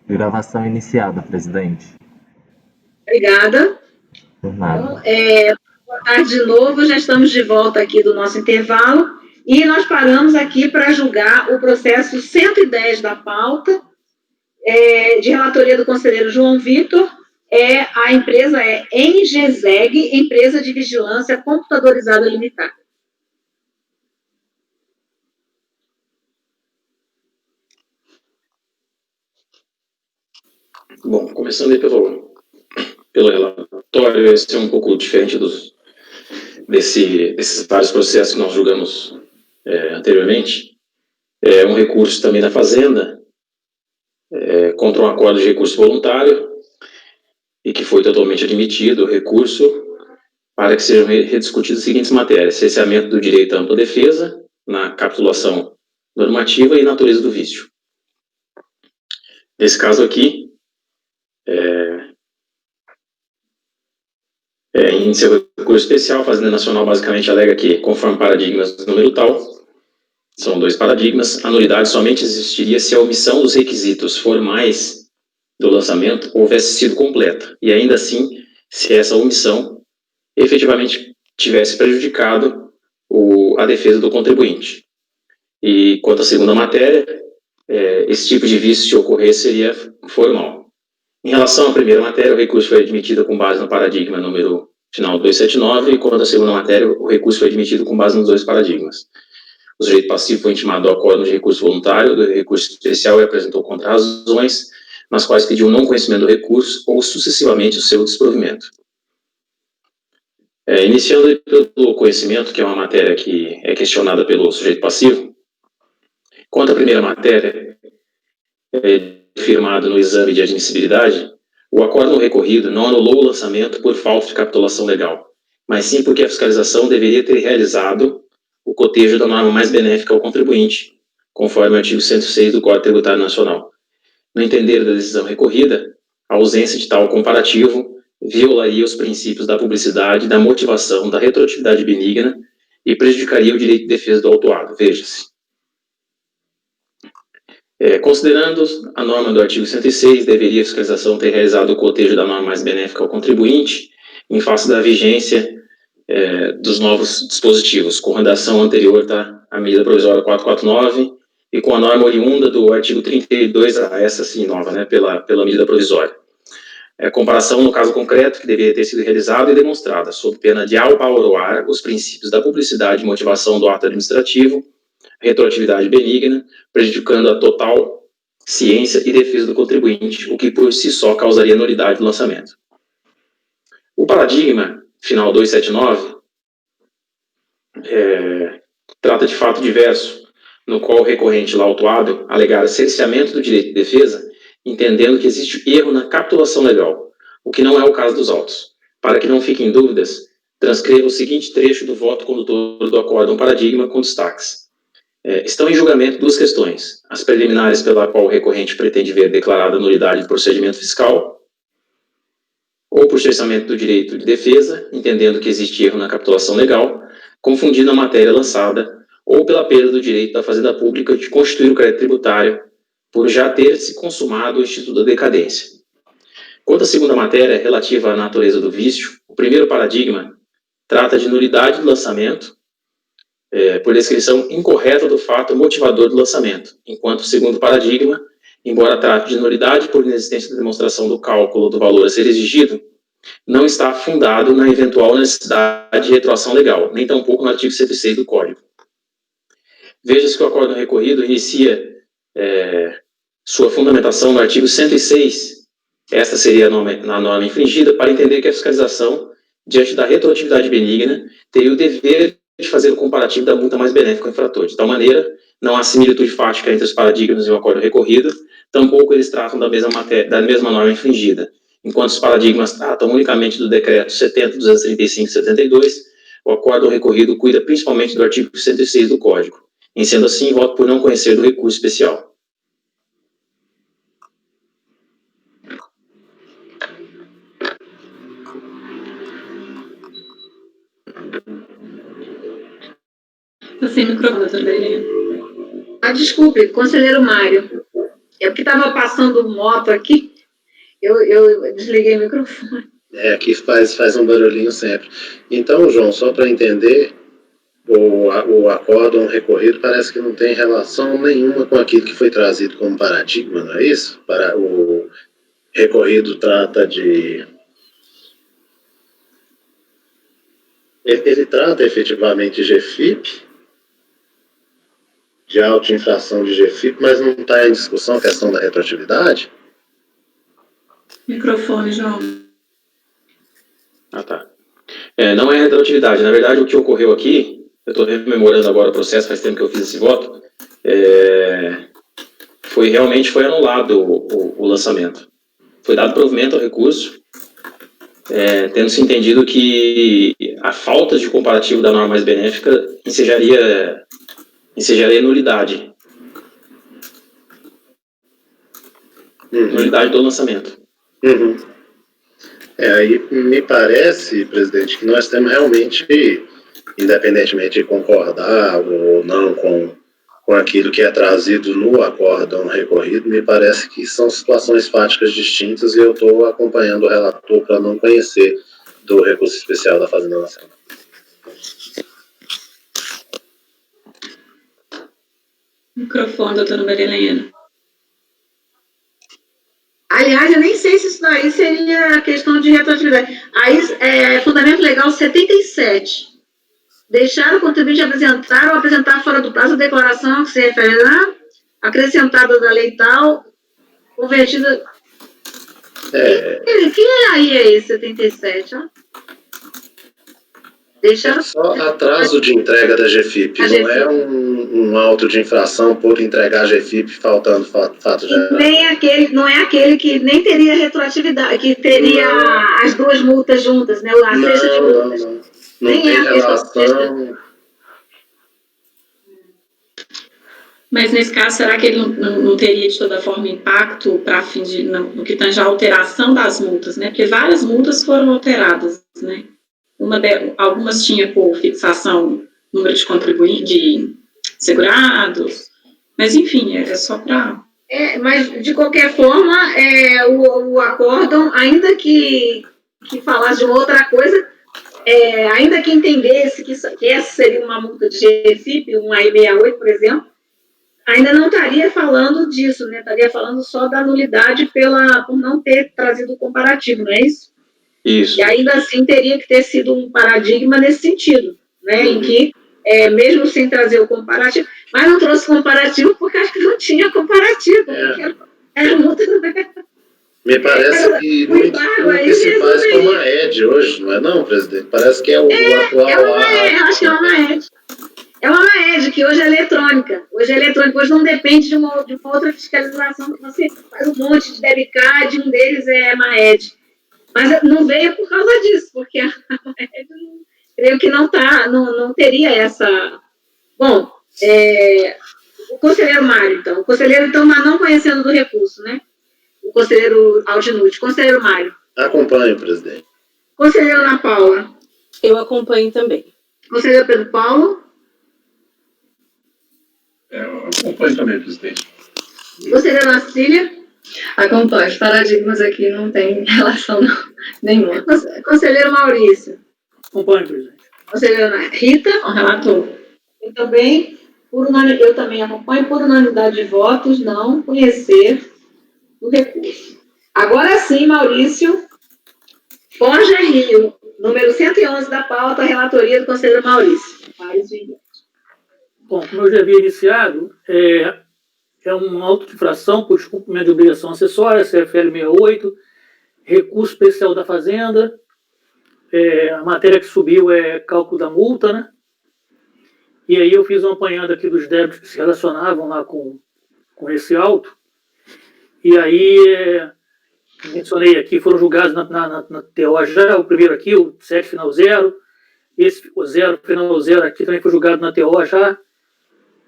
Gravação iniciada, presidente. Obrigada. Por Então, nada. boa tarde de novo, já estamos de volta aqui do nosso intervalo e nós paramos aqui para julgar o processo 110 da pauta, de relatoria do conselheiro João Vitor. A empresa é Engeseg, Empresa de Vigilância Computadorizada Limitada. Bom, começando aí pelo relatório, esse é um pouco diferente desses vários processos que nós julgamos anteriormente. É um recurso também da Fazenda contra um acordo de recurso voluntário e que foi totalmente admitido o recurso para que sejam rediscutidas as seguintes matérias: cerceamento do direito à ampla defesa na capitulação normativa e natureza do vício. Nesse caso aqui, em seu recurso especial, a Fazenda Nacional basicamente alega que, conforme paradigmas do número tal, são dois paradigmas, a nulidade somente existiria se a omissão dos requisitos formais do lançamento houvesse sido completa, e ainda assim, se essa omissão efetivamente tivesse prejudicado a defesa do contribuinte. E quanto à segunda matéria, esse tipo de vício, se ocorrer, seria formal. Em relação à primeira matéria, o recurso foi admitido com base no paradigma número final 279, e quanto à segunda matéria, o recurso foi admitido com base nos dois paradigmas. O sujeito passivo foi intimado ao acordo de recurso voluntário do recurso especial e apresentou contra-razões, nas quais pediu não conhecimento do recurso ou sucessivamente o seu desprovimento. Iniciando pelo conhecimento, que é uma matéria que é questionada pelo sujeito passivo, quanto à primeira matéria, firmado no exame de admissibilidade, o acordo recorrido não anulou o lançamento por falta de capitulação legal, mas sim porque a fiscalização deveria ter realizado o cotejo da norma mais benéfica ao contribuinte, conforme o artigo 106 do Código Tributário Nacional. No entender da decisão recorrida, a ausência de tal comparativo violaria os princípios da publicidade, da motivação, da retroatividade benigna e prejudicaria o direito de defesa do autuado. Veja-se. Considerando a norma do artigo 106, deveria a fiscalização ter realizado o cotejo da norma mais benéfica ao contribuinte em face da vigência dos novos dispositivos, com redação anterior à medida provisória 449 e com a norma oriunda do artigo 32, essa sim nova, pela medida provisória. A comparação no caso concreto que deveria ter sido realizada e demonstrada, sob pena de aupauroar os princípios da publicidade e motivação do ato administrativo, retroatividade benigna, prejudicando a total ciência e defesa do contribuinte, o que por si só causaria nulidade do lançamento. O paradigma final 279 trata de fato diverso, no qual o recorrente lá autuado alegar cerceamento do direito de defesa, entendendo que existe erro na capitulação legal, o que não é o caso dos autos. Para que não fiquem dúvidas, transcreva o seguinte trecho do voto condutor do acórdão paradigma com destaques. Estão em julgamento duas questões: as preliminares pela qual o recorrente pretende ver declarada nulidade do procedimento fiscal, ou por cerceamento do direito de defesa, entendendo que existe erro na capitulação legal, confundindo a matéria lançada, ou pela perda do direito da Fazenda Pública de constituir o crédito tributário por já ter se consumado o instituto da decadência. Quanto à segunda matéria, relativa à natureza do vício, o primeiro paradigma trata de nulidade do lançamento, por descrição incorreta do fato motivador do lançamento, enquanto o segundo paradigma, embora trate de nulidade por inexistência da demonstração do cálculo do valor a ser exigido, não está fundado na eventual necessidade de retroação legal, nem tampouco no artigo 106 do Código. Veja-se que o acórdão recorrido inicia sua fundamentação no artigo 106, esta seria a norma infringida, para entender que a fiscalização, diante da retroatividade benigna, teria o dever de fazer o comparativo da multa mais benéfica ao infrator. De tal maneira, não há similitude fática entre os paradigmas e o acórdão recorrido, tampouco eles tratam da mesma norma infringida. Enquanto os paradigmas tratam unicamente do decreto 70.235/72, o acórdão recorrido cuida principalmente do artigo 106 do Código. Em sendo assim, voto por não conhecer do recurso especial. Estou sem microfone também. Desculpe, conselheiro Mário. É porque estava passando moto aqui, eu desliguei o microfone. Aqui faz um barulhinho sempre. Então, João, só para entender, o acórdão recorrido parece que não tem relação nenhuma com aquilo que foi trazido como paradigma, não é isso? Para o recorrido trata de... Ele trata efetivamente de GFIP, de autoinfração de GFIP, mas não está em discussão a questão da retroatividade? Microfone, João. Ah, tá. Não é retroatividade. Na verdade, o que ocorreu aqui, eu estou rememorando agora o processo, faz tempo que eu fiz esse voto, foi anulado o lançamento. Foi dado provimento ao recurso, tendo-se entendido que a falta de comparativo da norma mais benéfica ensejaria nulidade. Nulidade do lançamento. Uhum. Aí me parece, presidente, que nós temos realmente, independentemente de concordar ou não com aquilo que é trazido no acórdão recorrido, me parece que são situações fáticas distintas e eu estou acompanhando o relator para não conhecer do recurso especial da Fazenda Nacional. Microfone, doutora Maria Helena. Aliás, eu nem sei se isso daí seria a questão de retroatividade. Aí, Fundamento Legal 77. Deixar o contribuinte apresentar ou apresentar fora do prazo a declaração que se referirá acrescentada da lei tal, convertida... Que aí é esse 77, ó? Deixar... É só atraso de entrega da GFIP, não é um auto de infração por entregar a GFIP faltando fato geral. Não é aquele que nem teria retroatividade, que teria as duas multas juntas, né? A cesta de multas. Não tem relação. Mas nesse caso, será que ele não teria de toda forma impacto para fim de no que tange a alteração das multas, né? Porque várias multas foram alteradas, né? Algumas tinham por fixação número de contribuintes, de segurados, mas enfim, é só para... Mas de qualquer forma, o acórdão, ainda que falasse de uma outra coisa, ainda que entendesse que essa seria uma multa de GFIP, um AI68, por exemplo, ainda não estaria falando disso, né? Estaria falando só da nulidade por não ter trazido o comparativo, não é isso? Isso. E ainda assim teria que ter sido um paradigma nesse sentido, né? Em que, mesmo sem trazer o comparativo, mas não trouxe comparativo porque acho que não tinha comparativo. Era multa. Me parece que muito que se faz com uma ED hoje, não é não, presidente? Parece que é o atual... acho que é uma ED. É uma ED, que hoje é eletrônica. Hoje não depende de uma outra fiscalização, que você faz um monte de debicad, um deles é uma ED. Mas não veio por causa disso, porque a ED, creio que não teria essa... Bom, o conselheiro Mário, então. O conselheiro, então, mas não conhecendo do recurso, né? O conselheiro Aldinute. Conselheiro Mário. Acompanho, presidente. Conselheiro Ana Paula. Eu acompanho também. Conselheiro Pedro Paulo. Eu acompanho também, presidente. Conselheiro Cília. Acompanho. Os paradigmas aqui não tem relação nenhuma. Conselheiro Maurício. Acompanho, presidente. Conselheira Rita. O relator. Eu também acompanho por unanimidade de votos, não conhecer o recurso. Agora sim, Maurício, Borja Rio, número 111 da pauta, relatoria do conselheiro Maurício. Bom, como eu já havia iniciado, é uma auto-infração por descumprimento de obrigação acessória, CFL 68, recurso especial da Fazenda, a matéria que subiu é cálculo da multa, né? E aí eu fiz um apanhado aqui dos débitos que se relacionavam lá com esse auto. E aí, mencionei aqui, foram julgados na TO já, o primeiro aqui, o 7 final 0. Esse, o 0 final 0 aqui também foi julgado na TO já.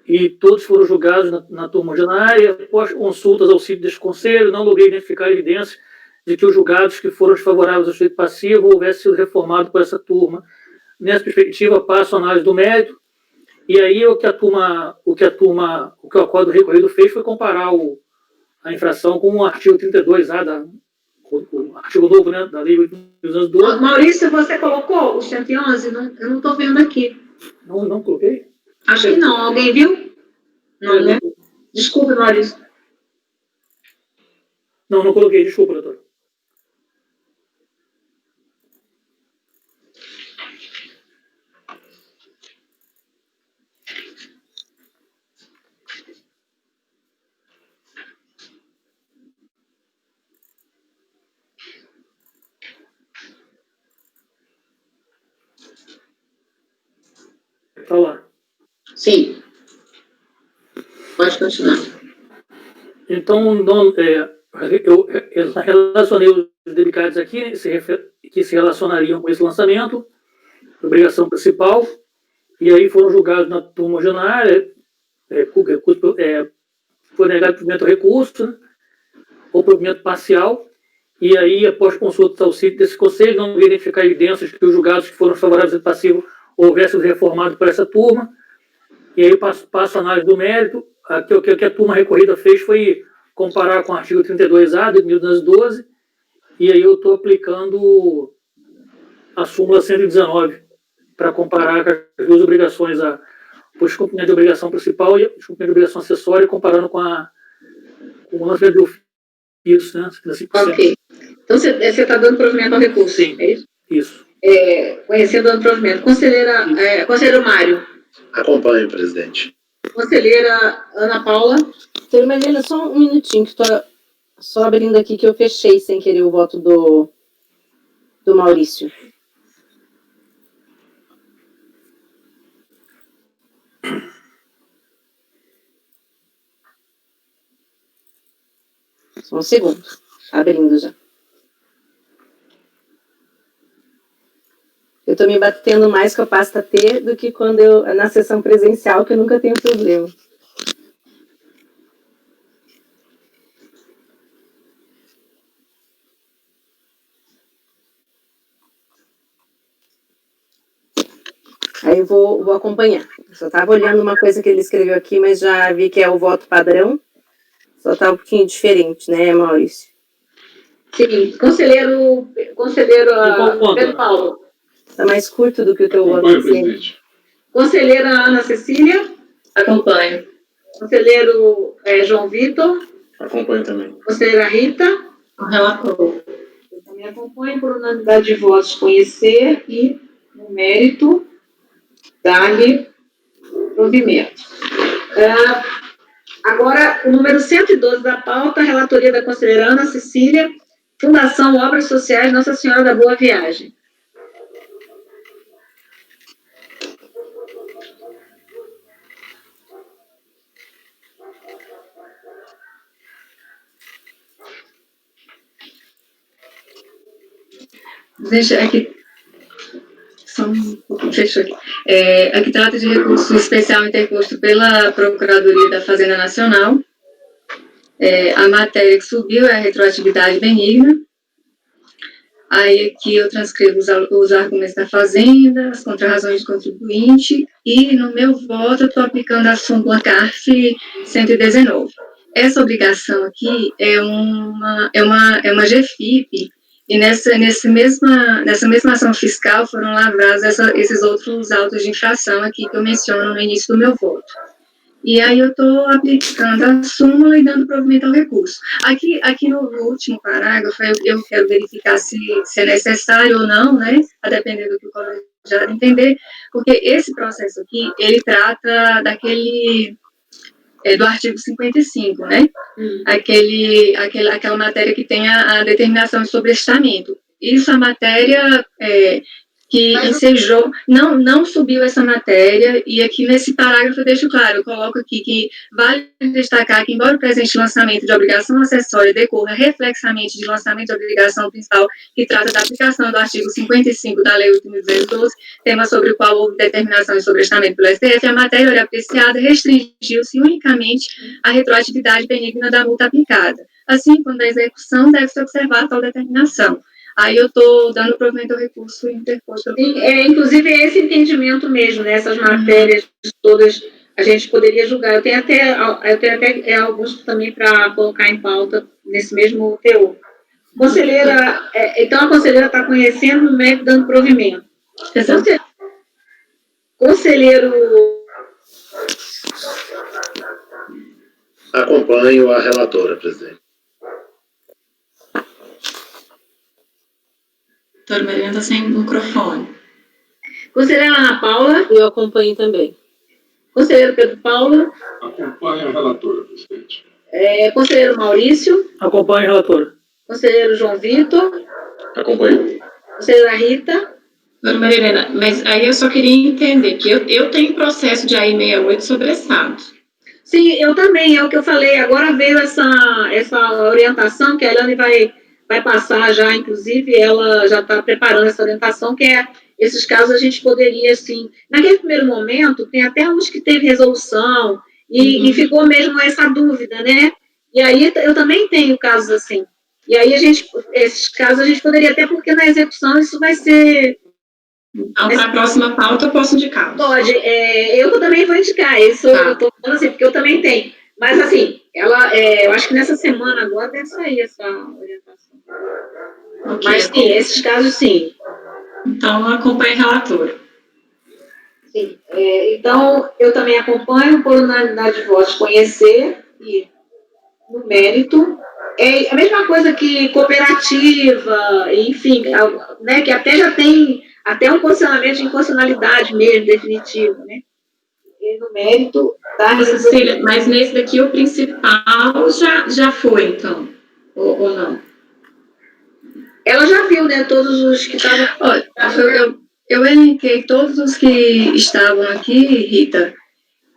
E todos foram julgados na turma ordinária. Após consultas ao CID deste conselho, não logrei identificar evidências de que os julgados que foram desfavoráveis ao sujeito passivo houvessem sido reformados por essa turma. Nessa perspectiva, passo a análise do mérito. E aí o que o acórdão recorrido fez foi comparar a a infração com o artigo 32A, o artigo novo, né, da Lei 8.212. Maurício, você colocou o 111? Eu não estou vendo aqui. Não coloquei? Acho que não. Alguém viu? Não, né? Desculpe, Maurício. Não coloquei, desculpa, doutor. Falar. Sim. Pode continuar. Então, eu relacionei os delicados aqui, né, que se relacionariam com esse lançamento, obrigação principal, e aí foram julgados na turma ordinária, foi negado provimento ao recurso, né, ou provimento parcial, e aí, após consulta ao sítio desse conselho, não havia identificar evidências que os julgados que foram favoráveis ao passivo houvessem reformado por essa turma, e aí passo a análise do mérito. O que a turma recorrida fez foi comparar com o artigo 32A de 1212, e aí eu estou aplicando a súmula 119 para comparar com as duas obrigações, o descumprimento de obrigação principal e o descumprimento de obrigação acessória, comparando com o lançamento de ofício, né? 5%. Ok. Então, você está dando provimento ao recurso? Sim. É isso? Isso. Conhecendo dando provimento. Conselheiro Mário. Acompanho, presidente. Conselheira Ana Paula. Doutora Mariana, só um minutinho, que estou só abrindo aqui, que eu fechei sem querer o voto do Maurício. Só um segundo. Abrindo já. Eu estou me batendo mais com a pasta T do que quando na sessão presencial, que eu nunca tenho problema. Aí eu vou acompanhar. Eu só estava olhando uma coisa que ele escreveu aqui, mas já vi que é o voto padrão. Só está um pouquinho diferente, né, Maurício? Sim. Conselheiro Pedro Paulo. Está mais curto do que o teu voto. Acompanho, presidente. Conselheira Ana Cecília. Acompanho. Conselheiro João Vitor. Acompanho também. Conselheira Rita. Relator. Eu também acompanho por unanimidade de votos, conhecer e, no mérito, dar-lhe provimento. Agora, o número 112 da pauta, relatoria da conselheira Ana Cecília, Fundação Obras Sociais Nossa Senhora da Boa Viagem. Deixa aqui. Fechou aqui. Aqui trata de recurso especial interposto pela Procuradoria da Fazenda Nacional. A matéria que subiu é a retroatividade benigna. Aí aqui eu transcrevo os argumentos da Fazenda, as contrarrazões do contribuinte, e no meu voto eu estou aplicando a súmula CARF 119. Essa obrigação aqui é uma GFIP, e nessa mesma ação fiscal foram lavrados esses outros autos de infração aqui que eu menciono no início do meu voto. E aí eu estou aplicando a súmula e dando provimento ao recurso. Aqui no último parágrafo, eu quero verificar se é necessário ou não, né, a depender do que o colegiado entender, porque esse processo aqui, ele trata do artigo 55, né? Aquela matéria que tem a determinação de sobrestamento. Isso, a matéria que ensejou, não subiu essa matéria, e aqui nesse parágrafo eu deixo claro, eu coloco aqui que vale destacar que, embora o presente lançamento de obrigação acessória decorra reflexamente de lançamento de obrigação principal, que trata da aplicação do artigo 55 da Lei 8.212, tema sobre o qual houve determinação de sobrestamento pelo STF, a matéria ora apreciada restringiu-se unicamente à retroatividade benigna da multa aplicada. Assim, quando a execução deve-se observar tal determinação. Aí eu estou dando provimento ao recurso interposto. Inclusive, esse entendimento mesmo, né? Essas matérias todas a gente poderia julgar. Eu tenho até alguns também para colocar em pauta nesse mesmo teor. Conselheira, então a conselheira está conhecendo o médico dando provimento. Exato. Conselheiro. Acompanho a relatora, presidente. Doutora Mariana está sem microfone. Conselheira Ana Paula. Eu acompanho também. Conselheiro Pedro Paulo. Acompanho a relatora, presidente. Conselheiro Maurício. Acompanho a relatora. Conselheiro João Vitor. Acompanho. Conselheira Rita. Doutora Marilena, mas aí eu só queria entender que eu tenho processo de AI-68 sobressado. Sim, eu também, é o que eu falei. Agora veio essa orientação que a Eliane vai passar já, inclusive, ela já está preparando essa orientação, que esses casos a gente poderia, assim... Naquele primeiro momento, tem até uns que teve resolução, e ficou mesmo essa dúvida, né? E aí eu também tenho casos assim. E aí esses casos a gente poderia, até porque na execução isso vai ser... Então, para a próxima pauta, eu posso indicar. Pode, eu também vou indicar, isso eu estou falando assim, porque eu também tenho. Mas, assim, eu acho que nessa semana agora deve sair essa orientação. Okay. Mas, sim, esses casos, sim. Então, eu acompanho a relatora. Sim, então, eu também acompanho por unanimidade de votos, conhecer e, no mérito, é a mesma coisa que cooperativa, enfim, né, que até já tem até um posicionamento de inconstitucionalidade mesmo, definitivo, né? E no mérito da... Mas nesse daqui o principal já foi, então, ou não? Ela já viu, né, todos os que estavam... Olha, eu elenquei todos os que estavam aqui, Rita,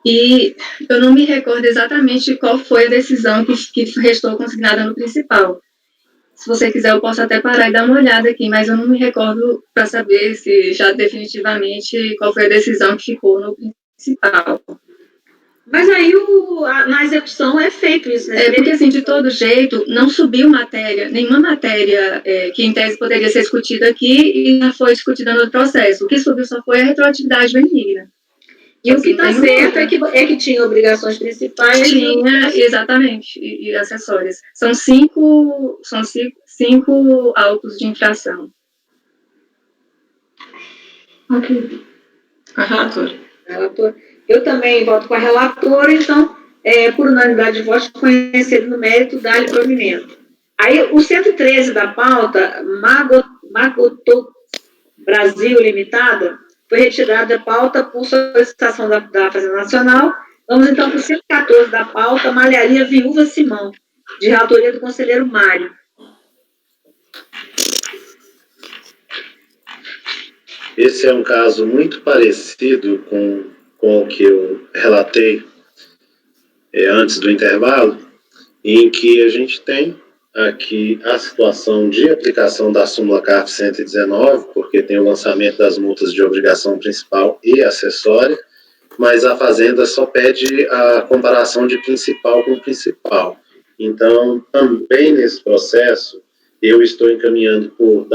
e eu não me recordo exatamente qual foi a decisão que restou consignada no principal. Se você quiser, eu posso até parar e dar uma olhada aqui, mas eu não me recordo para saber se já definitivamente qual foi a decisão que ficou no principal. Mas aí na execução é feito isso, né? Porque, assim, de todo jeito, não subiu nenhuma matéria que em tese poderia ser discutida aqui e não foi discutida no processo. O que subiu só foi a retroatividade benigna. E o que está certo é que tinha obrigações principais. Tinha, exatamente, e acessórias. São cinco autos de infração. Ok. Com a relatora. Eu também voto com a relatora, então, por unanimidade de votos, conhecido no mérito, dá-lhe provimento. Aí, o 113 da pauta, Magoto Brasil Limitada, foi retirado da pauta por solicitação da Fazenda Nacional. Vamos, então, para o 114 da pauta, Malharia Viúva Simão, de relatoria do conselheiro Mário. Esse é um caso muito parecido com o que eu relatei antes do intervalo, em que a gente tem aqui a situação de aplicação da súmula CARF 119, porque tem o lançamento das multas de obrigação principal e acessória, mas a Fazenda só pede a comparação de principal com principal. Então, também nesse processo, eu estou encaminhando por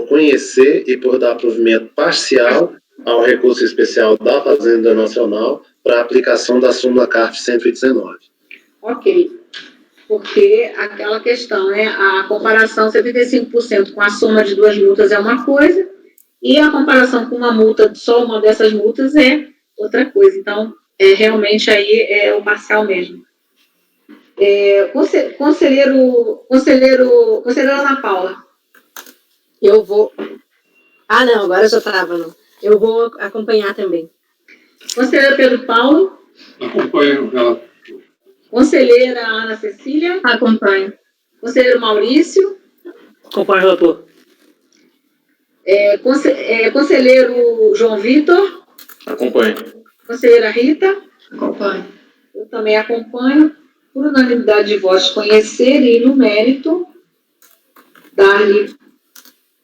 conhecer e por dar provimento parcial ao recurso especial da Fazenda Nacional para a aplicação da súmula CARF 119. Ok. Porque aquela questão, né, a comparação 75% com a soma de duas multas é uma coisa, e a comparação com uma multa, só uma dessas multas, é outra coisa. Então, realmente aí é o parcial mesmo. Conselheira Ana Paula. Eu vou... Ah, não, agora eu já estava, não. Eu vou acompanhar também. Conselheiro Pedro Paulo. Acompanho ela. Conselheira Ana Cecília. Acompanho. Conselheiro Maurício. Acompanho, relator. Conselheiro João Vitor. Acompanho. Conselheira Rita. Acompanho. Eu também acompanho. Por unanimidade de votos, conhecer e, no mérito, dar-lhe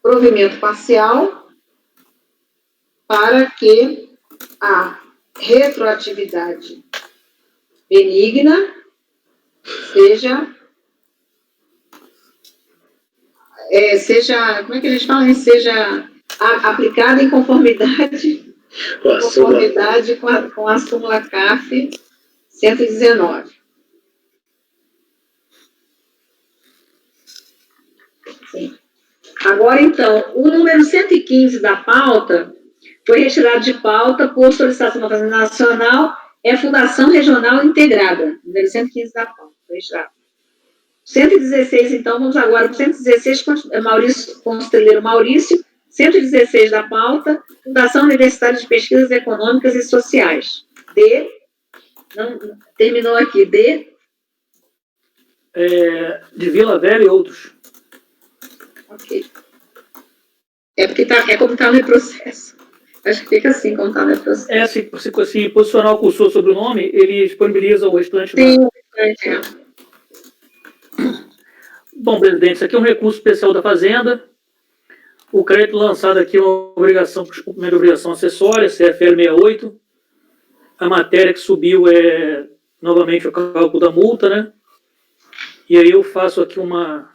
provimento parcial para que a retroatividade benigna seja, como é que a gente fala? Seja aplicada em conformidade Com a súmula. Conformidade com a súmula CARF 119. Sim. Agora, então, o número 115 da pauta foi retirado de pauta por solicitação da Fazenda Nacional, é Fundação Regional Integrada, número 115 da pauta, foi retirado. 116, então, vamos agora para o 116, Conselheiro Maurício, 116 da pauta, Fundação Universitária de Pesquisas Econômicas e Sociais. D, não, terminou aqui, D. De Vila Velha e outros. Ok. É porque é como está no processo. Acho que fica assim, como está no processo. Se posicionar o cursor sobre o nome, ele disponibiliza o restante. Sim, o restante, Bom, presidente, isso aqui é um recurso especial da Fazenda. O crédito lançado aqui é uma obrigação, cumprimento de obrigação acessória, CFL 68. A matéria que subiu é, novamente, o cálculo da multa, né? E aí eu faço aqui umas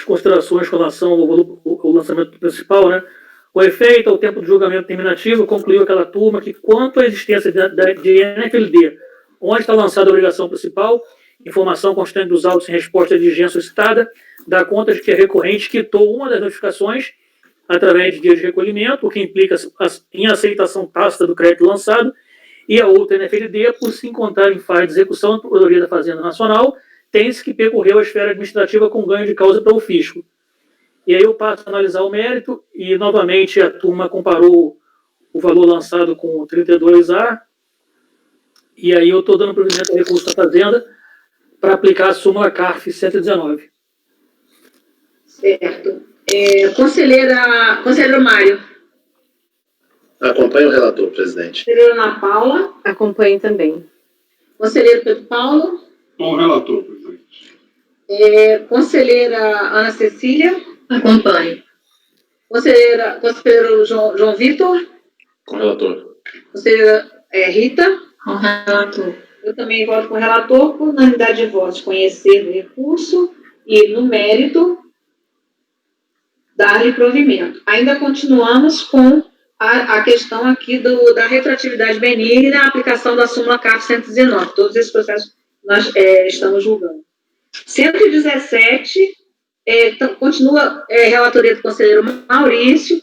considerações com relação ao lançamento principal, né? O efeito ao tempo do julgamento terminativo concluiu aquela turma que, quanto à existência de NFLD, onde está lançada a obrigação principal, informação constante dos autos em resposta à diligência solicitada, dá conta de que a recorrente quitou uma das notificações através de dias de recolhimento, o que implica em aceitação tácita do crédito lançado, e a outra NFLD, por se encontrar em fase de execução da Procuradoria da Fazenda Nacional, tem-se que percorreu a esfera administrativa com ganho de causa para o fisco. E aí eu passo a analisar o mérito, e novamente a turma comparou o valor lançado com o 32A, e aí eu estou dando provimento ao recurso da Fazenda para aplicar a súmula CARF 119. Certo. Conselheiro Mário. Acompanhe o relator, presidente. Conselheira Ana Paula. Acompanhe também. Conselheiro Pedro Paulo. Com o relator, presidente. Conselheira Ana Cecília. Acompanhe. Conselheiro João Vitor. Com o relator. Conselheira Rita. Com o relator. Eu também voto com o relator, por unanimidade de votos, conhecer o recurso e, no mérito, dar-lhe provimento. Ainda continuamos com a questão aqui da retroatividade benigna e a aplicação da súmula CARF 119. Todos esses processos nós estamos julgando. 117, continua relatoria do conselheiro Maurício,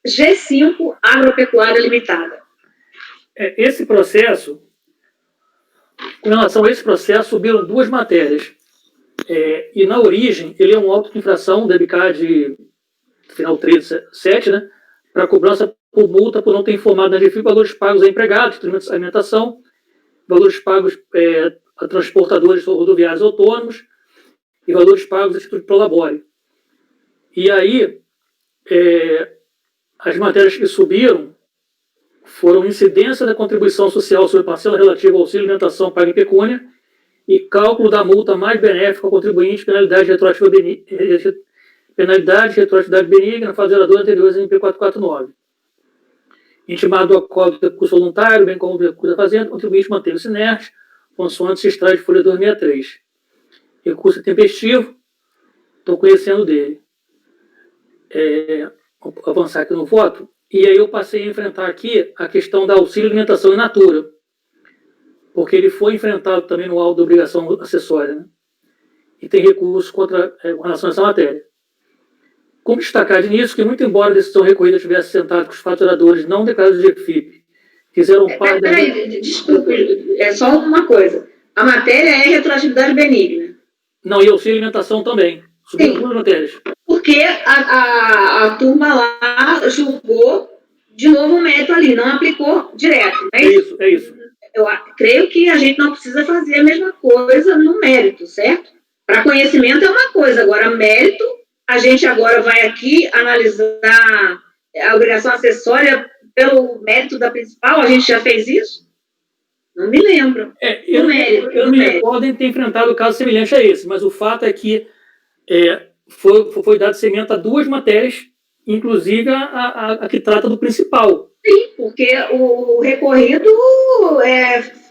G5, Agropecuária Limitada. Esse processo, com relação a esse processo, subiram duas matérias. E na origem, ele é um auto de infração, DEBCAD final 37, né, para cobrança por multa por não ter informado na GFIP valores pagos a empregados, de alimentação, valores pagos a transportadores rodoviários autônomos e valores pagos a Instituto Prolabore. E aí, as matérias que subiram foram incidência da contribuição social sobre parcela relativa ao auxílio alimentação paga em pecúnia e cálculo da multa mais benéfica ao contribuinte, penalidade retroatividade benigna, fazedora anteriores em MP 449. Intimado do acordo de recurso voluntário, bem como do recurso da Fazenda, o contribuinte manteve-se inerte, consoante se extrai de folha 263. Recurso tempestivo, estou conhecendo dele. Vou avançar aqui no voto. E aí eu passei a enfrentar aqui a questão da auxílio alimentação in natura, porque ele foi enfrentado também no auto da obrigação acessória, né? E tem recurso com relação a essa matéria. Como destacar de início que, muito embora a decisão recorrida tivesse sentado com os faturadores não declarados de GFIP, fizeram parte da... Peraí, desculpe, é só uma coisa. A matéria é retroatividade benigna. Não, e auxílio alimentação também. Subiram duas matérias. Porque a turma lá julgou de novo o mérito ali, não aplicou direto. Né? É isso. Eu creio que a gente não precisa fazer a mesma coisa no mérito, certo? Para conhecimento é uma coisa, agora mérito, a gente agora vai aqui analisar a obrigação acessória pelo mérito da principal, a gente já fez isso? Não me lembro. Eu não me recordo de ter enfrentado um caso semelhante a esse, mas o fato é que foi dado seguimento a duas matérias, inclusive a que trata do principal. Sim, porque o recorrido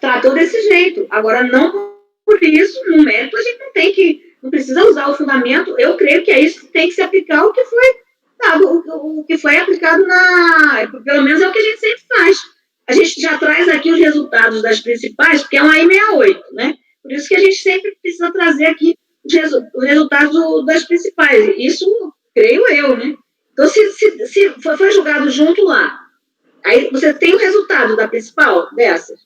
tratou desse jeito. Agora, não por isso, no mérito, a gente não precisa usar o fundamento. Eu creio que é isso que tem que se aplicar o que foi aplicado o que foi aplicado pelo menos é o que a gente sempre faz. A gente já traz aqui os resultados das principais, porque é uma I68, né? Por isso que a gente sempre precisa trazer aqui os resultados das principais. Isso, creio eu, né? Então, se foi julgado junto lá, aí você tem o resultado da principal dessas.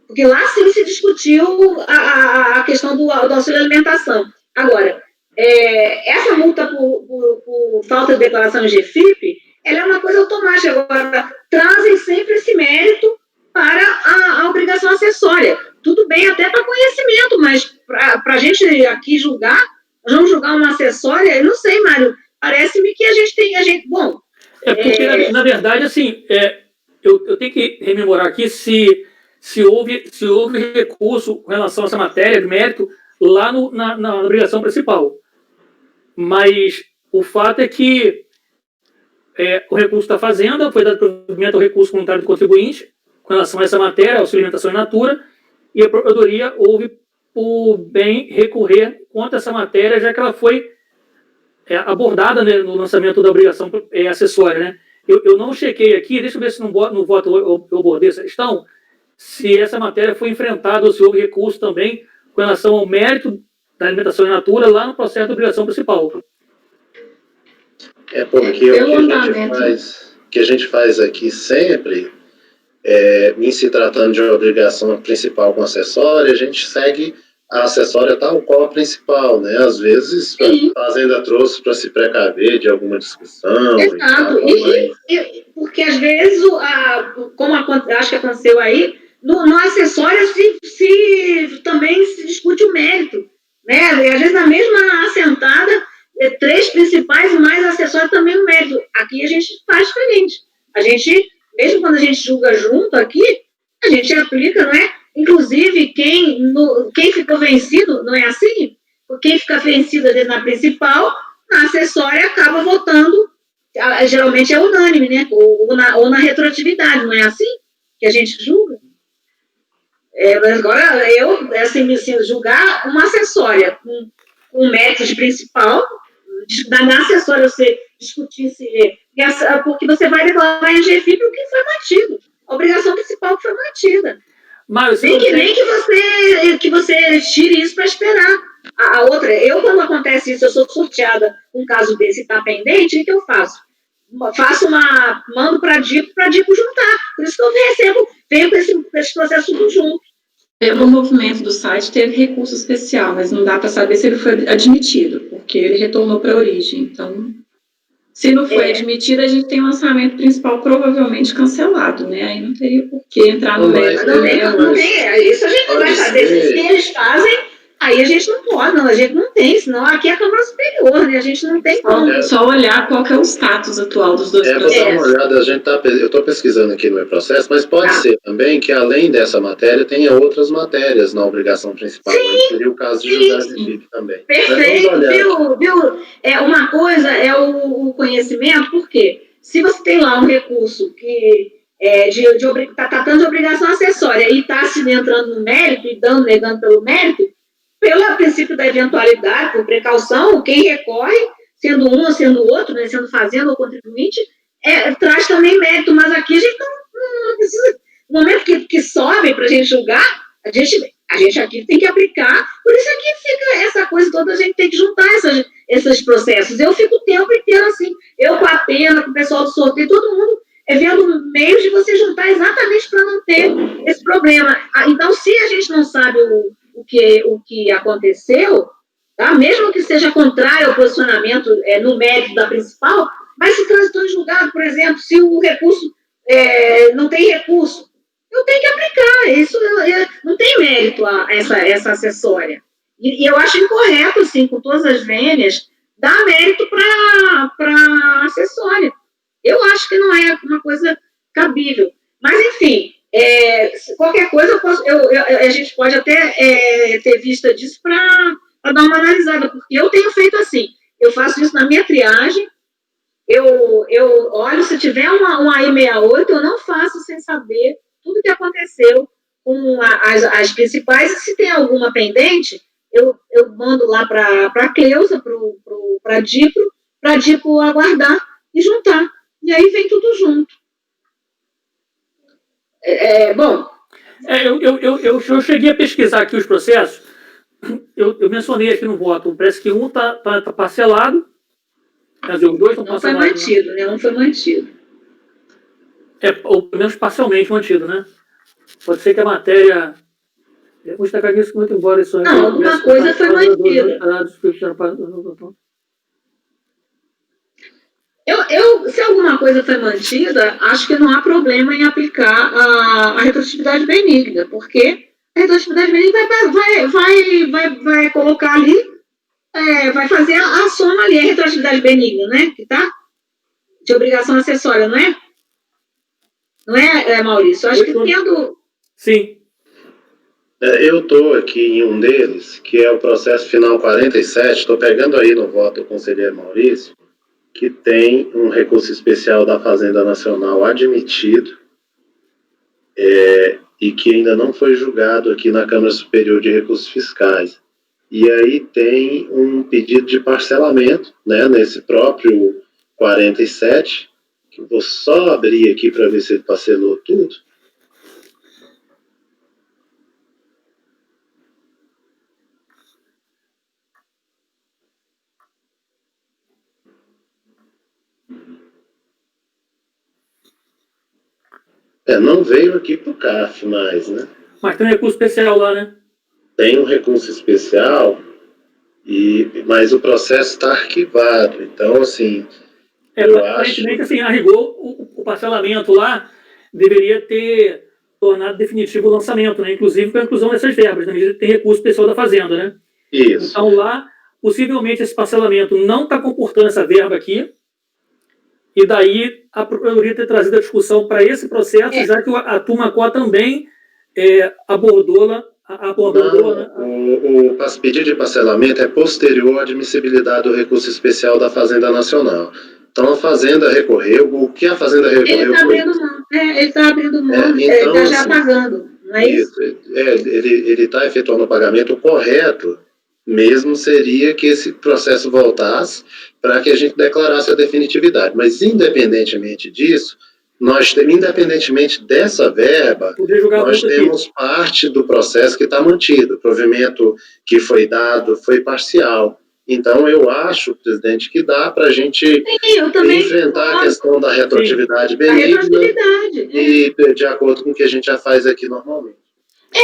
Porque lá sim se discutiu a questão do auxílio alimentação. Agora, essa multa por falta de declaração de GFIP, ela é uma coisa automática. Agora, trazem sempre esse mérito para a obrigação acessória. Tudo bem até para conhecimento, mas para a gente aqui julgar, nós vamos julgar uma acessória, eu não sei, Mário, parece-me que a gente tem... Bom... Porque, na verdade, assim, eu tenho que rememorar aqui se houve recurso com relação a essa matéria de mérito lá na obrigação principal. Mas o fato é que o recurso da Fazenda foi dado provimento ao recurso voluntário do contribuinte com relação a essa matéria, auxílio alimentação in natura, e a Procuradoria houve por bem recorrer contra essa matéria, já que ela foi abordada, né, no lançamento da obrigação acessória. Né? Eu não chequei aqui, deixa eu ver se no voto eu abordei essa questão, se essa matéria foi enfrentada ou se houve recurso também com relação ao mérito da alimentação in natura lá no processo da obrigação principal. Porque o que a gente faz aqui sempre, em se tratando de uma obrigação principal com acessória, a gente segue a acessória tal qual a principal, né? Às vezes a Fazenda trouxe para se precaver de alguma discussão. Exato. Porque às vezes, como acho que aconteceu aí, no acessório também se discute o mérito, né? E às vezes na mesma assentada, 3 principais e mais acessório também o mérito. Aqui a gente faz diferente. A gente, mesmo quando a gente julga junto aqui, a gente aplica, não é? Inclusive, quem ficou vencido, não é assim? Quem fica vencido na principal, na acessória acaba votando, geralmente é unânime, né? Ou na retroatividade, não é assim que a gente julga? Mas agora, assim, julgar uma acessória com mérito de principal, na acessória você discutir porque você vai declarar em GFIP o que foi mantido, a obrigação principal que foi mantida. Mas nem que você tire isso para esperar. A outra, quando acontece isso, eu sou sorteada um caso desse está pendente, o que eu faço? Mando para a DICO juntar. Por isso que eu venho com esse processo tudo junto. Pelo movimento do site, teve recurso especial, mas não dá para saber se ele foi admitido, porque ele retornou para a origem. Então, se não foi admitido, a gente tem o lançamento principal provavelmente cancelado, né? Aí não teria por que entrar no mérito. Não tem. Isso a gente vai saber. Se eles fazem, aí a gente não pode, a gente não tem, senão aqui é a Câmara Superior, né? A gente não tem como. Só olhar qual que é o status atual dos dois processos. Vou dar uma olhada, eu estou pesquisando aqui no meu processo, mas pode ser também que além dessa matéria, tenha outras matérias na obrigação principal. Sim, seria o caso de José Felipe também. Perfeito, viu? Uma coisa é o conhecimento, porque se você tem lá um recurso que está tratando de obrigação acessória e está se entrando no mérito e negando pelo mérito, pelo princípio da eventualidade, por precaução, quem recorre, sendo um ou sendo outro, né, sendo fazenda ou contribuinte, traz também mérito, mas aqui a gente não precisa, no momento que sobe para a gente julgar, a gente aqui tem que aplicar, por isso aqui fica essa coisa toda, a gente tem que juntar esses processos. Eu fico o tempo inteiro assim, eu com a Pena, com o pessoal do sorteio, todo mundo vendo meios de você juntar exatamente para não ter esse problema. Então, se a gente não sabe o que aconteceu, tá? Mesmo que seja contrário ao posicionamento no mérito da principal, mas se transitou em julgado, por exemplo, se o recurso não tem recurso, eu tenho que aplicar, isso não tem mérito essa acessória. E eu acho incorreto, assim, com todas as vênias, dar mérito para acessória. Eu acho que não é uma coisa cabível. Mas, enfim, qualquer coisa a gente pode até ter vista disso para dar uma analisada, porque eu tenho feito assim, eu faço isso na minha triagem, eu olho, se tiver uma I68, eu não faço sem saber tudo que aconteceu com as principais, e se tem alguma pendente, eu mando lá para a Cleusa, para a DIPRO, para tipo, aguardar e juntar. E aí vem tudo junto. Bom. Eu cheguei a pesquisar aqui os processos. Eu mencionei aqui no voto. Parece que um está parcelado. Quer dizer, os dois estão parcelados. Não foi mantido, né? Não foi mantido. Ou pelo menos parcialmente mantido, né? Pode ser que a matéria. Eu vou destacar isso muito embora isso. Não, alguma coisa foi mantida. Se alguma coisa foi mantida, acho que não há problema em aplicar a retroatividade benigna, porque a retroatividade benigna vai colocar ali, vai fazer a soma ali, a retroatividade benigna, né? Que tá? De obrigação acessória, não é? Não é, Maurício? Eu acho que tendo. Sim. Eu estou aqui em um deles, que é o processo final 47, estou pegando aí no voto do conselheiro Maurício, que tem um recurso especial da Fazenda Nacional admitido e que ainda não foi julgado aqui na Câmara Superior de Recursos Fiscais. E aí tem um pedido de parcelamento, né, nesse próprio 47, que eu vou só abrir aqui para ver se ele parcelou tudo. Não veio aqui para o CAF mais, né? Mas tem um recurso especial lá, né? Tem um recurso especial, mas o processo está arquivado. Então, assim, aparentemente, assim, a rigor, o parcelamento lá deveria ter tornado definitivo o lançamento, né? Inclusive com a inclusão dessas verbas, na medida que tem recurso especial da Fazenda, né? Isso. Então, lá, possivelmente, esse parcelamento não está comportando essa verba aqui, e daí a Procuradoria ter trazido a discussão para esse processo, já que a turma COA também abordou, né? O pedido de parcelamento é posterior à admissibilidade do recurso especial da Fazenda Nacional. Então, a Fazenda recorreu. O que a Fazenda recorreu? Ele está abrindo mão. Ele está abrindo mão. Então, ele está já pagando. Não é isso? Ele está efetuando o pagamento correto. Mesmo seria que esse processo voltasse para que a gente declarasse a definitividade. Mas, independentemente disso, independentemente dessa verba, nós temos parte do processo que está mantido. O provimento que foi dado foi parcial. Então, eu acho, presidente, que dá para a gente enfrentar a questão da retroatividade benigna e de acordo com o que a gente já faz aqui normalmente.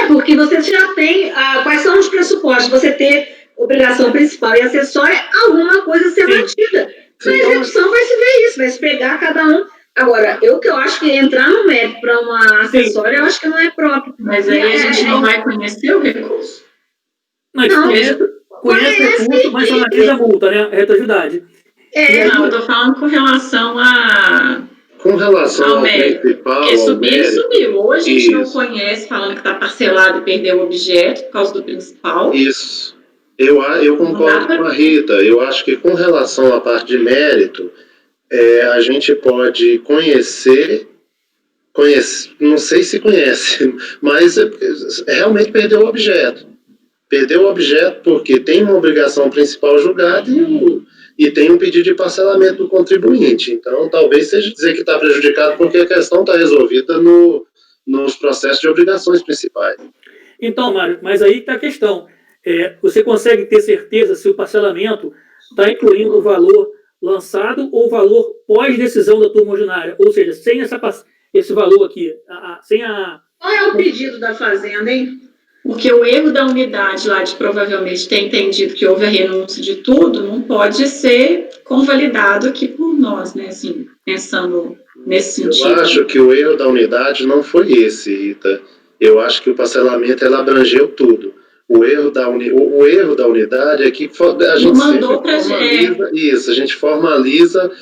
Porque você já tem quais são os pressupostos, você ter obrigação principal e acessória, alguma coisa ser mantida. Na execução vai se ver isso, vai se pegar cada um. Agora, o que eu acho que entrar no mérito para uma acessória, eu acho que não é próprio. Mas aí a gente não vai conhecer o recurso. Não, conhece o recurso, mas analisa a multa, né? A retroatividade. Não, eu estou falando com relação ao principal. Porque subiu. Hoje a gente não conhece, falando que está parcelado e perdeu o objeto por causa do principal. Isso. Eu concordo com a Rita. Eu acho que com relação à parte de mérito, a gente pode conhecer, não sei se conhece, mas realmente perdeu o objeto. Perdeu o objeto porque tem uma obrigação principal julgada e tem um pedido de parcelamento do contribuinte. Então, talvez seja dizer que está prejudicado porque a questão está resolvida nos processos de obrigações principais. Então, Mário, mas aí está a questão. Você consegue ter certeza se o parcelamento está incluindo o valor lançado ou o valor pós-decisão da turma ordinária? Ou seja, sem esse valor aqui, Qual é o pedido da Fazenda, hein? Porque o erro da unidade lá de provavelmente ter entendido que houve a renúncia de tudo não pode ser convalidado aqui por nós, né? Assim, pensando nesse sentido. Eu acho que o erro da unidade não foi esse, Rita. Eu acho que o parcelamento ela abrangeu tudo. O erro da unidade é que a gente formaliza isso, a gente formaliza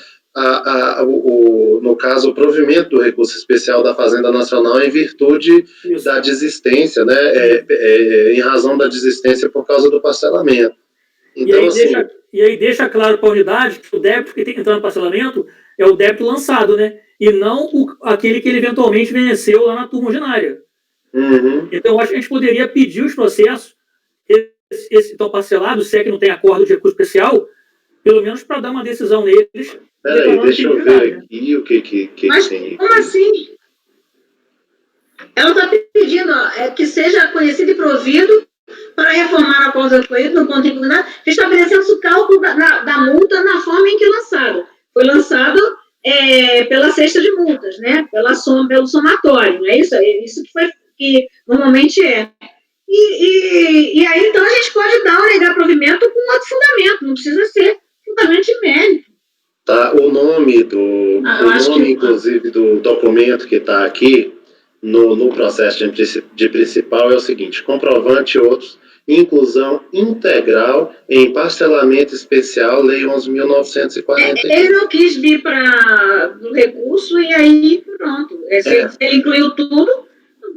no caso, o provimento do recurso especial da Fazenda Nacional em virtude da desistência, né? Em razão da desistência por causa do parcelamento. Então, e aí deixa claro para a unidade que o débito que tem que entrar no parcelamento é o débito lançado, né? E não aquele que ele eventualmente venceu lá na turma ordinária. Uhum. Então, eu acho que a gente poderia pedir os processos, então parcelado, se é que não tem acordo de recurso especial, pelo menos para dar uma decisão neles. Peraí, deixa eu ver aqui o que Mas tem. como assim? Ela está pedindo que seja conhecido e provido para reformar a causa recorrida no ponto de impugnado, estabelecendo o cálculo da multa na forma em que lançado. Foi lançado pela cesta de multas, né? Pelo somatório, não é isso? É isso que normalmente é. E aí, então, a gente pode dar ou negar provimento com outro fundamento, não precisa ser fundamento de mérito. Tá, o nome, inclusive, do documento que está aqui no processo de principal é o seguinte: comprovante e outros, inclusão integral em parcelamento especial, Lei 11.940. Ele não quis vir para o recurso e aí pronto. Se ele incluiu tudo,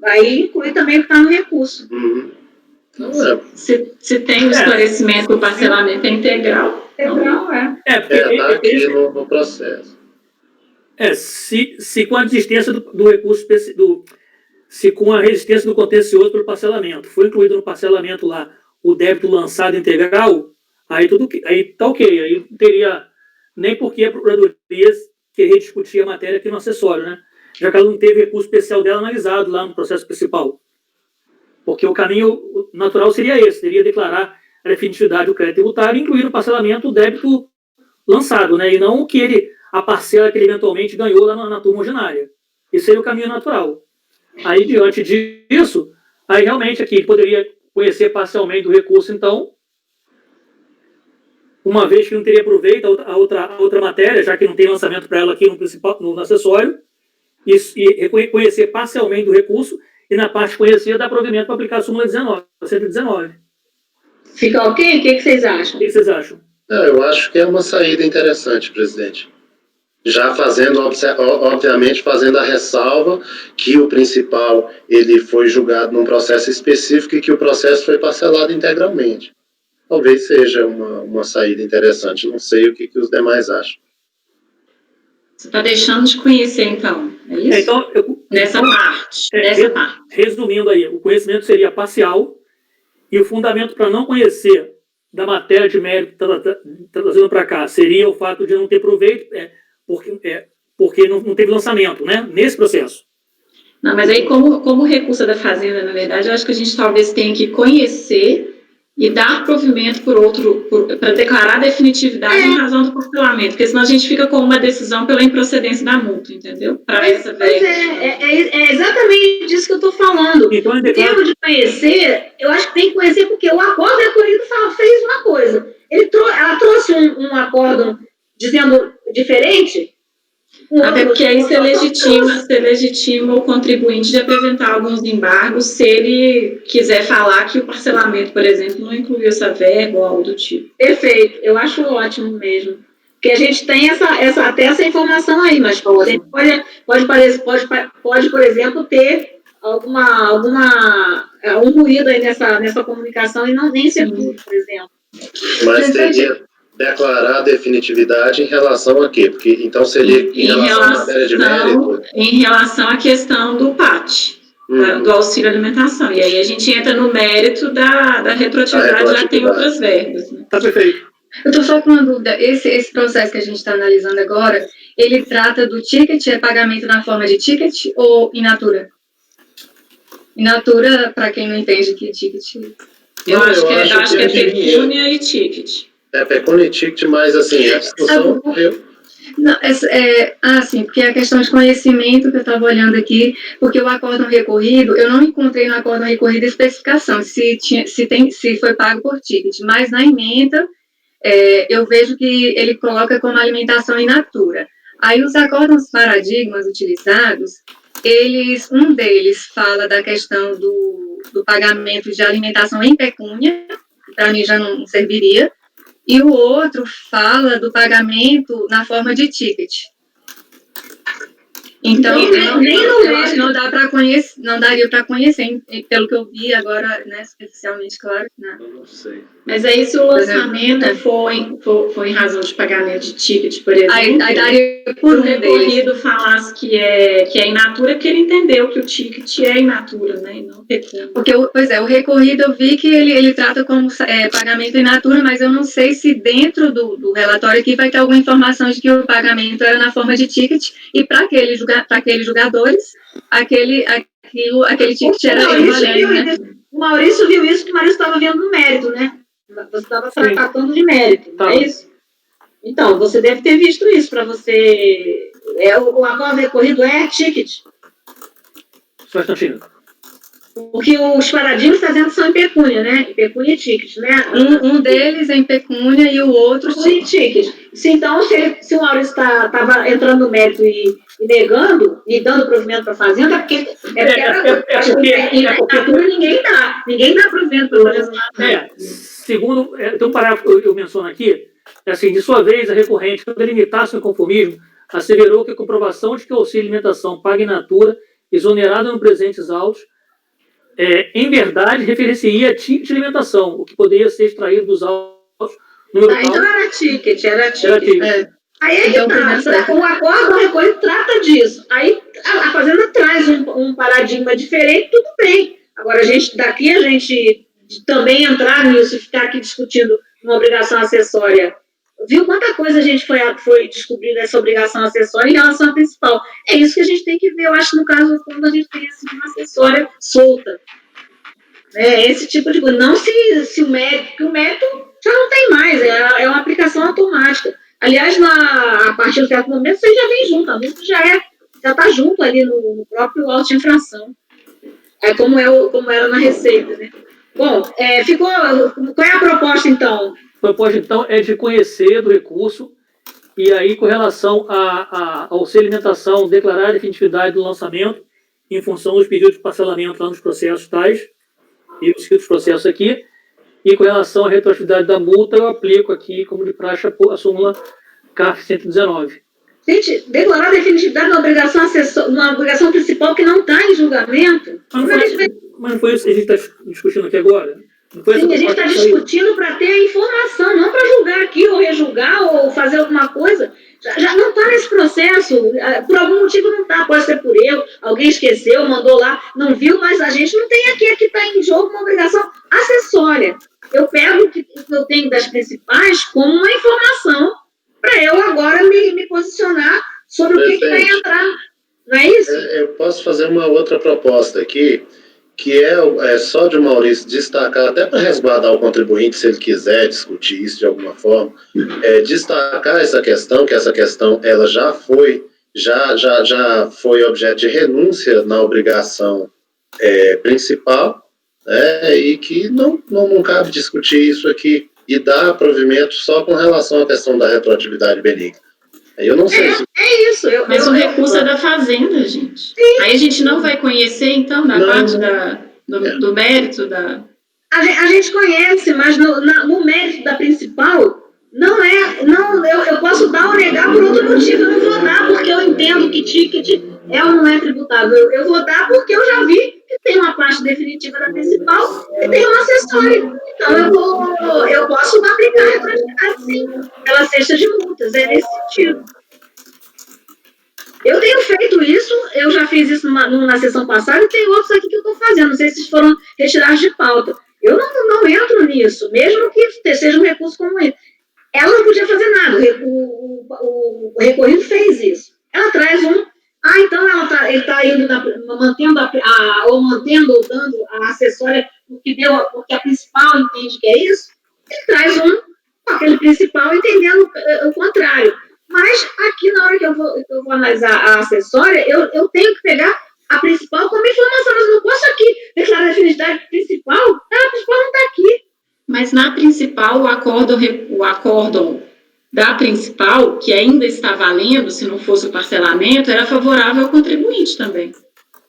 aí inclui também o que está no recurso. Uhum. Se tem o esclarecimento que o parcelamento é integral. Integral, está aqui no processo. Se com a desistência do recurso, se com a resistência do contencioso pelo parcelamento foi incluído no parcelamento lá o débito lançado integral, aí tá ok, aí não teria nem por que a Procuradoria querer discutir a matéria aqui no acessório, né? Já que ela não teve recurso especial dela analisado lá no processo principal. Porque o caminho natural seria esse, seria declarar a definitividade do crédito tributário e incluir no parcelamento o débito lançado, né? E não a parcela que ele eventualmente ganhou lá na turma ordinária. Esse seria o caminho natural. Aí, diante disso, aí realmente aqui ele poderia conhecer parcialmente o recurso, então, uma vez que não teria proveito a outra matéria, já que não tem lançamento para ela aqui no acessório, e conhecer parcialmente do recurso, e na parte conhecida dá provimento para aplicar a súmula 119. Fica ok? O que vocês acham? O que vocês acham? Eu acho que é uma saída interessante, presidente. Já obviamente, fazendo a ressalva que o principal ele foi julgado num processo específico e que o processo foi parcelado integralmente. Talvez seja uma saída interessante. Não sei o que os demais acham. Você está deixando de conhecer, então, é isso? Então, nessa parte. Resumindo aí, o conhecimento seria parcial e o fundamento para não conhecer da matéria de mérito que está trazendo para cá seria o fato de não ter proveito, porque não teve lançamento, né, nesse processo. Não, mas aí, como recurso da Fazenda, na verdade, eu acho que a gente talvez tenha que conhecer e dar provimento para declarar a definitividade em razão do parcelamento, porque senão a gente fica com uma decisão pela improcedência da multa, entendeu? É exatamente disso que eu estou falando. Então, em termos de conhecer, eu acho que tem que conhecer porque o acordo recolhido fez uma coisa. Ela trouxe um acordo dizendo diferente. Até porque aí você legitima o contribuinte de apresentar alguns embargos se ele quiser falar que o parcelamento, por exemplo, não incluiu essa verba ou algo do tipo. Perfeito, eu acho ótimo mesmo. Porque a gente tem até essa informação aí, mas pode, por exemplo, ter um ruído aí nessa comunicação e nem ser tudo, por exemplo. Mas teria declarar a definitividade em relação a quê? Porque então seria em relação à matéria de mérito? Em relação à questão do PAT, do auxílio alimentação. E aí a gente entra no mérito da retroatividade, já tem outras verbas. Né? Tá perfeito. Eu estou só com uma dúvida. Esse processo que a gente está analisando agora, ele trata do ticket, é pagamento na forma de ticket ou in natura? In natura, para quem não entende que ticket... Eu acho que é pecúnia e ticket. É pecúnia e ticket, mas assim, a discussão ocorreu. Sim, porque a questão de conhecimento que eu estava olhando aqui, porque o acórdão recorrido, eu não encontrei no acórdão recorrido a especificação se foi pago por ticket, mas na ementa eu vejo que ele coloca como alimentação in natura. Aí os acórdãos paradigmas utilizados, um deles fala da questão do pagamento de alimentação em pecúnia, que para mim já não serviria, e o outro fala do pagamento na forma de ticket. Então, eu acho que não daria para conhecer, pelo que eu vi agora, né, superficialmente, claro. Eu não sei. Mas aí, se o lançamento for em razão de pagamento de ticket, por exemplo, Aí daria por por um um deles. recorrido falasse que é in natura, porque ele entendeu que o ticket é in natura, né? E não pecúnia. Porque, pois é, o recorrido eu vi que ele trata como pagamento in natura, mas eu não sei se dentro do relatório aqui vai ter alguma informação de que o pagamento era na forma de ticket e para aqueles jogadores, aquele ticket era equivalente, né? O Maurício viu isso, que o Maurício estava vendo no mérito, né? Você estava tratando de mérito, não é isso? Então, você deve ter visto isso para você. O acordo recorrido é ticket. Só um instantinho. Porque os paradigmas está dizendo que são em pecúnia, né? Pecúnia e ticket, né? Um deles é em pecúnia e o outro ticket. Então, se o Maurício estava entrando no mérito e negando, e dando provimento para a fazenda, é porque ninguém dá provimento para a fazenda. Segundo, tem um parágrafo que eu menciono aqui, assim, de sua vez, a recorrente, quando limitasse o conformismo, asseverou que a comprovação de que o auxílio alimentação paga in natura, exonerado no presentes autos, em verdade, referencia a ticket de alimentação, o que poderia ser extraído dos autos no local. Então era ticket. Aí é que o acordo recorrido trata disso. Aí a fazenda traz um paradigma diferente, tudo bem. Agora, a gente também entrar nisso e ficar aqui discutindo uma obrigação acessória. Viu quanta coisa a gente foi descobrir dessa obrigação acessória em relação à principal? É isso que a gente tem que ver, eu acho, no caso, quando a gente tem assim, uma acessória solta. Esse tipo de coisa. Não se o mérito, porque o mérito já não tem mais, é uma aplicação automática. Aliás, a partir do certo momento, você já vem junto, a multa já está junto ali no próprio auto de infração. Como era na Receita, né? Bom, qual é a proposta, então? A proposta, então, é de conhecer do recurso e aí, com relação à auxílio alimentação, declarar a definitividade do lançamento em função dos pedidos de parcelamento lá nos processos tais e os escritos processos aqui. E com relação à retroatividade da multa, eu aplico aqui, como de praxe, a súmula CARF 119. Gente, declarar a definitividade de uma obrigação principal que não está em julgamento. Mas não foi isso que a gente está discutindo aqui agora? Sim, a gente está discutindo para ter a informação, não para julgar aqui, ou rejulgar, ou fazer alguma coisa. Já não está nesse processo, por algum motivo não está, pode ser por erro, alguém esqueceu, mandou lá, não viu, mas a gente não tem aqui está em jogo uma obrigação acessória. Eu pego o que eu tenho das principais como uma informação para eu agora me posicionar sobre o que vai entrar, não é isso? Eu posso fazer uma outra proposta aqui, que é só de Maurício destacar, até para resguardar o contribuinte, se ele quiser discutir isso de alguma forma, destacar essa questão, que essa questão ela já foi objeto de renúncia na obrigação principal, e que não cabe discutir isso aqui e dar provimento só com relação à questão da retroatividade benigna. Eu não sei se... É isso. Mas o recurso é da Fazenda, gente. Sim. Aí a gente não vai conhecer, então, da parte do mérito da... A gente conhece, mas no mérito da principal, eu posso dar ou negar por outro motivo. Eu não vou dar porque eu entendo que ticket é ou não é tributável. Eu vou dar porque eu já vi que tem uma parte definitiva da principal e tem uma acessória. Então, eu posso aplicar a retroatividade, sim, pela cesta de multas. É nesse sentido. Eu tenho feito isso, eu já fiz isso na sessão passada e tem outros aqui que eu estou fazendo. Não sei se foram retirados de pauta. Eu não entro nisso, mesmo que seja um recurso como esse. Ela não podia fazer nada, o recorrido fez isso. Ela traz então ele está indo mantendo ou dando a acessória porque a principal entende que é isso. Ele traz aquele principal entendendo o contrário. Mas aqui, na hora que eu vou analisar a acessória, eu tenho que pegar a principal como informação. Mas eu não posso aqui declarar a definitividade principal. A principal não está aqui. Mas na principal, o acórdão da principal, que ainda está valendo, se não fosse o parcelamento, era favorável ao contribuinte também.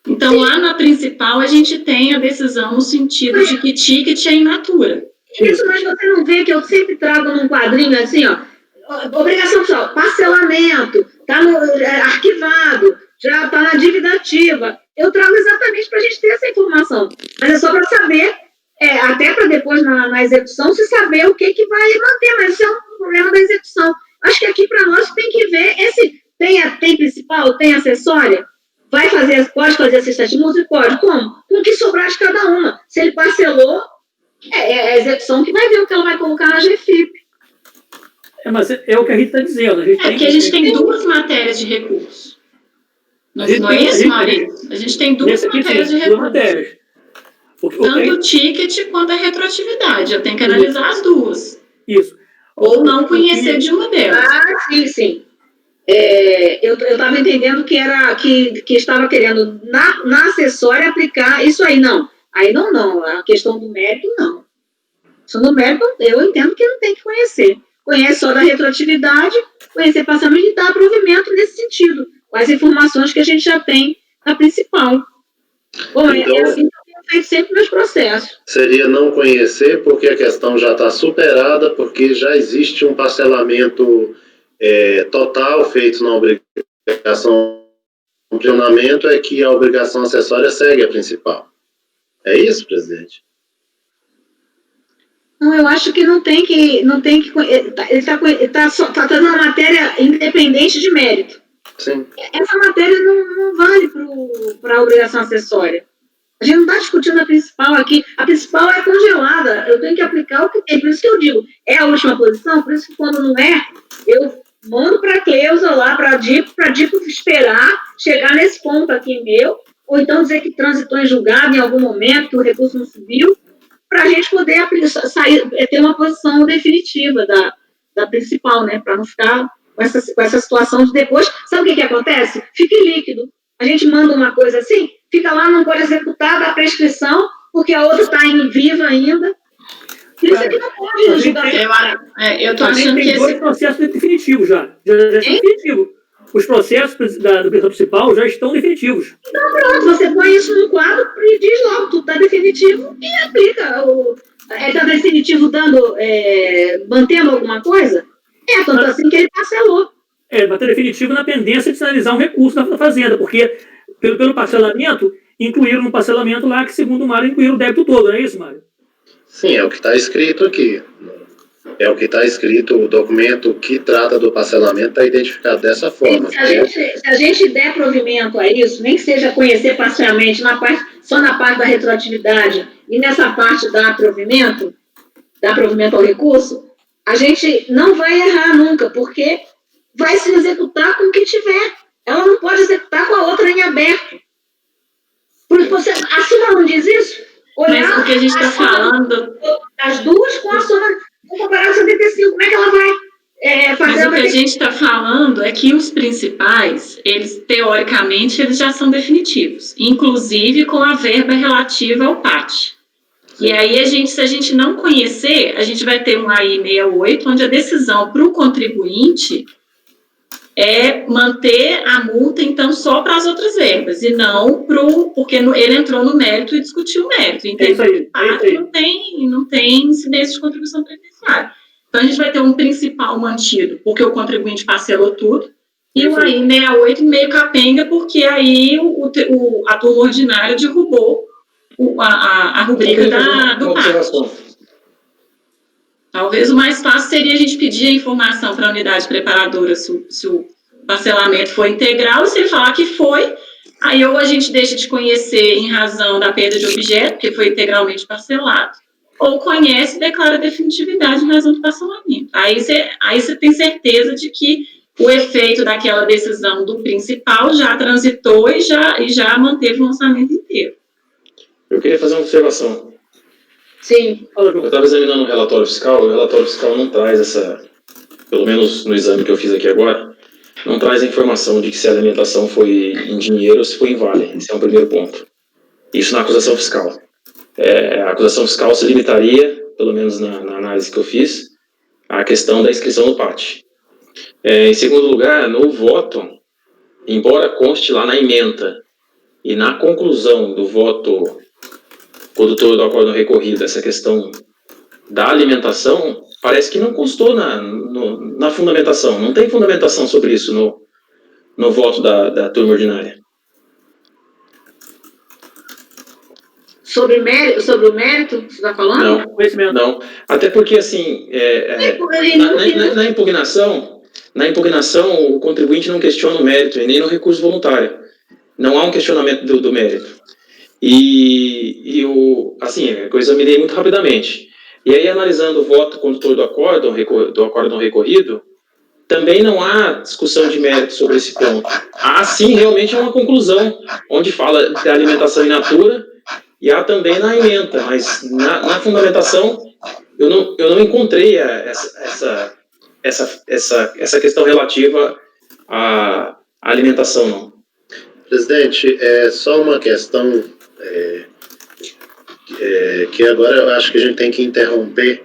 Então, sim, lá na principal, a gente tem a decisão no sentido de que ticket é in natura. Isso, mas você não vê que eu sempre trago num quadrinho assim, obrigação pessoal, parcelamento, está arquivado, já está na dívida ativa. Eu trago exatamente para a gente ter essa informação. Mas é só para saber até para depois, na execução, se saber o que vai manter, mas isso é um problema da execução. Acho que aqui, para nós, tem que ver tem principal, tem acessória, pode fazer a cesta de multa? Pode. Como? Com o que sobrar de cada uma. Se ele parcelou, é a execução que vai ver o que ela vai colocar na GFIP. Mas é o que a gente está dizendo. Porque a gente tem duas matérias de recurso. Não é isso, Maurício? A gente tem duas matérias de recurso. Tanto o ticket quanto a retroatividade. Eu tenho que analisar as duas. Isso. Ou não conhecer de uma delas. Sim. Eu estava entendendo que estava querendo, na acessória, aplicar isso aí. Não. Aí não. A questão do mérito, não. A questão do mérito, eu entendo que não tem que conhecer. Conhece só da retroatividade, conhecer passamento e dar provimento nesse sentido, com as informações que a gente já tem na principal. Bom, então, é assim que eu tenho feito sempre meus processos. Seria não conhecer porque a questão já está superada, porque já existe um parcelamento total feito na obrigação. O funcionamento é que a obrigação acessória segue a principal. É isso, presidente? Não, eu acho que não tem que ele está trazendo uma matéria independente de mérito. Sim. Essa matéria não vale para a obrigação acessória. A gente não está discutindo a principal aqui. A principal é congelada. Eu tenho que aplicar o que tem. Por isso que eu digo, é a última posição, por isso que quando não é, eu mando para a Cleusa lá, para a DIPO esperar chegar nesse ponto aqui meu, ou então dizer que transitou em julgado em algum momento, que o recurso não subiu, para a gente poder ter uma posição definitiva da principal, né? Para não ficar com essa situação de depois. Sabe o que acontece? Fica líquido. A gente manda uma coisa assim, fica lá, não pode executar, dá prescrição, porque a outra está em viva ainda. Por isso é que não pode julgar. Eu estou achando que tem dois processos definitivos já estão definitivos. Os processos do principal já estão definitivos. Então, pronto, você põe isso no quadro e diz logo, tudo está definitivo e aplica. Está definitivo mantendo alguma coisa? Tanto assim que ele parcelou. Vai ter definitivo na pendência de sinalizar um recurso da Fazenda, porque pelo parcelamento, incluíram no parcelamento lá que, segundo o Mário, incluíram o débito todo, não é isso, Mário? Sim, é o que está escrito aqui. É o que está escrito, o documento que trata do parcelamento está identificado dessa forma. Se a gente der provimento a isso, nem que seja conhecer parcialmente, só na parte da retroatividade, e nessa parte dar provimento ao recurso, a gente não vai errar nunca, porque vai se executar com o que tiver. Ela não pode executar com a outra em aberto. A súmula não diz isso? Mas o que a gente está falando... As duas com a súmula... Vou comparar com 75, como é que ela vai fazer? Mas o que a gente está falando é que os principais, teoricamente, eles já são definitivos, inclusive com a verba relativa ao PAT. E aí, se a gente não conhecer, a gente vai ter um AI 68, onde a decisão para o contribuinte é manter a multa, então, só para as outras verbas, e não porque ele entrou no mérito e discutiu o mérito. Então, não tem incidência de contribuição previdenciária. Então, a gente vai ter um principal mantido, porque o contribuinte parcelou tudo, e o AI 68 meio capenga, porque aí a turma ordinária derrubou a rubrica do PAT. Talvez o mais fácil seria a gente pedir a informação para a unidade preparadora se o parcelamento foi integral, e se ele falar que foi, aí ou a gente deixa de conhecer em razão da perda de objeto, porque foi integralmente parcelado, ou conhece e declara definitividade em razão do parcelamento. Aí você tem certeza de que o efeito daquela decisão do principal já transitou e já manteve o lançamento inteiro. Eu queria fazer uma observação. Sim. Eu estava examinando o relatório fiscal não traz pelo menos no exame que eu fiz aqui agora, não traz a informação de que se a alimentação foi em dinheiro ou se foi em vale. Esse é o primeiro ponto. Isso na acusação fiscal. A acusação fiscal se limitaria, pelo menos na análise que eu fiz, à questão da inscrição no PAT. Em segundo lugar, no voto, embora conste lá na ementa e na conclusão do voto condutor do acordo recorrido, essa questão da alimentação, parece que não constou na fundamentação. Não tem fundamentação sobre isso no voto da turma ordinária. Sobre o mérito que você está falando? Não, Conhecimento. não. Até porque, assim, na impugnação, o contribuinte não questiona o mérito e nem no recurso voluntário. Não há um questionamento do mérito. Assim, a coisa eu examinei muito rapidamente. E aí, analisando o voto condutor do acórdão recorrido, também não há discussão de mérito sobre esse ponto. Há, sim, realmente uma conclusão, onde fala da alimentação in natura, e há também na ementa, mas na fundamentação eu não encontrei essa questão relativa à alimentação, não. Presidente, é só uma questão que agora eu acho que a gente tem que interromper.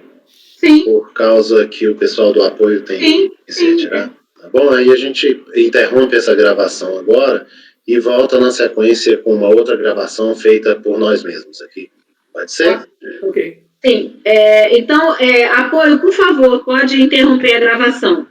Sim. Por causa que o pessoal do apoio tem que se retirar. Tá bom? Aí a gente interrompe essa gravação agora e volta na sequência com uma outra gravação feita por nós mesmos aqui. Pode ser? Ok. Sim. Então, apoio, por favor, pode interromper a gravação.